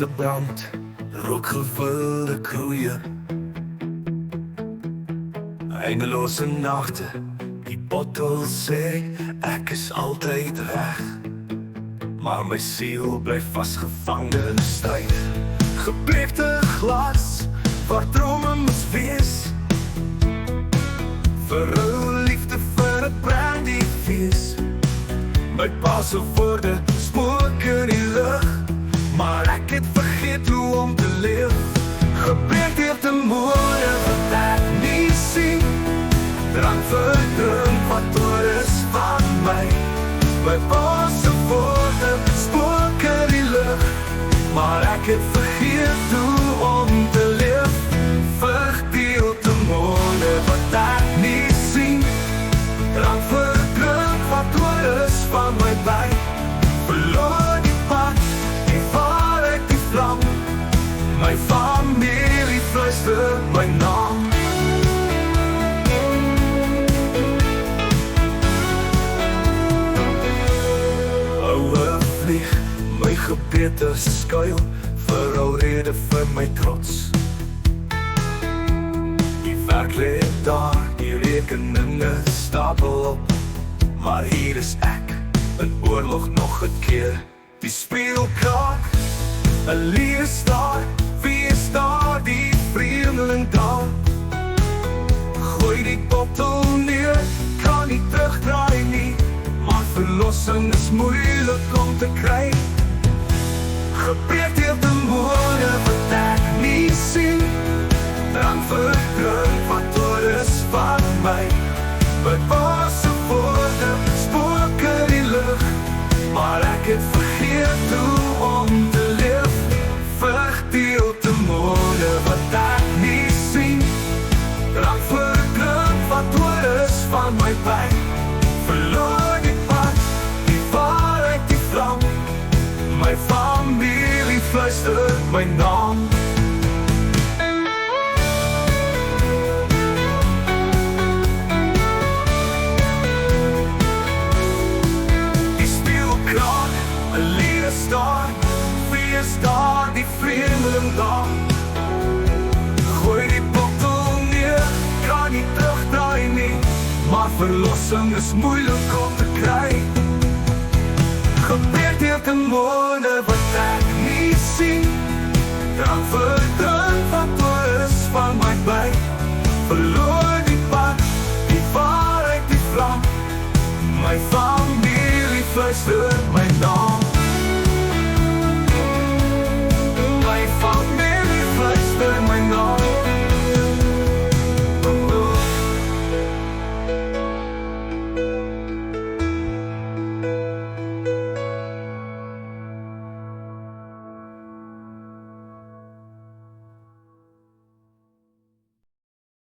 se brand, rook gevulde koeie. Eindeloze nachte, die bottel sê, ek is altyd reg. Maar my siel bly vasgevang in 'n stryd. Gebleekte glas, waar drome moes wees, vir 'n liefde vir 'n brandyfees. My pa se woorde spook in die lug, maar ek het vergeet hoe om te leef. Gebreek deur te moorde wat ek nie sien, drank verdrink wat oor is van my. My pa se woorde spook in die lug, maar ek het vergeet hoe om te leef. Verdeel te moorde wat ek nie sien, drank verdrink wat oor is van my by. Verloor die pad, die waarheid, die vlam. My familie fluister my naam. Ouwe vlieg, my gebete skuil, vir al rede vir my trots. Die werk lê daar, die rekeninge stapel op, maar hier is ek, in oorlog nog 'n keer. Die spieël kraak, 'n leeu staar, wie is daar, die vreemdeling daar? Gooi die bottel neer, kan nie terugdraai nie, maar verlossing is moeilik om te kry. Gebreek deur te moorde wat ek nie sien, drank verdrink wat oor is van my. My pa se woorde spook in die lug, maar ek het vergeet hoe om te leef. Verdeel te moorde wat ek nie sien, drank verdrink wat oor is van my by. Verloor die pad, die waarheid, die vlam. My familie fluister my naam. Die spieël kraak, 'n leeu staar, wie is daar, die vreemdeling daar? Gooi die bottel neer, kan nie terugdraai nie, maar verlossing is moeilik om te kry. Gebreek deur te moorde wat ek nie sien, drank verdrink wat oor is van my by. Verloor die pad, die waarheid, die vlam. My familie fluister my naam.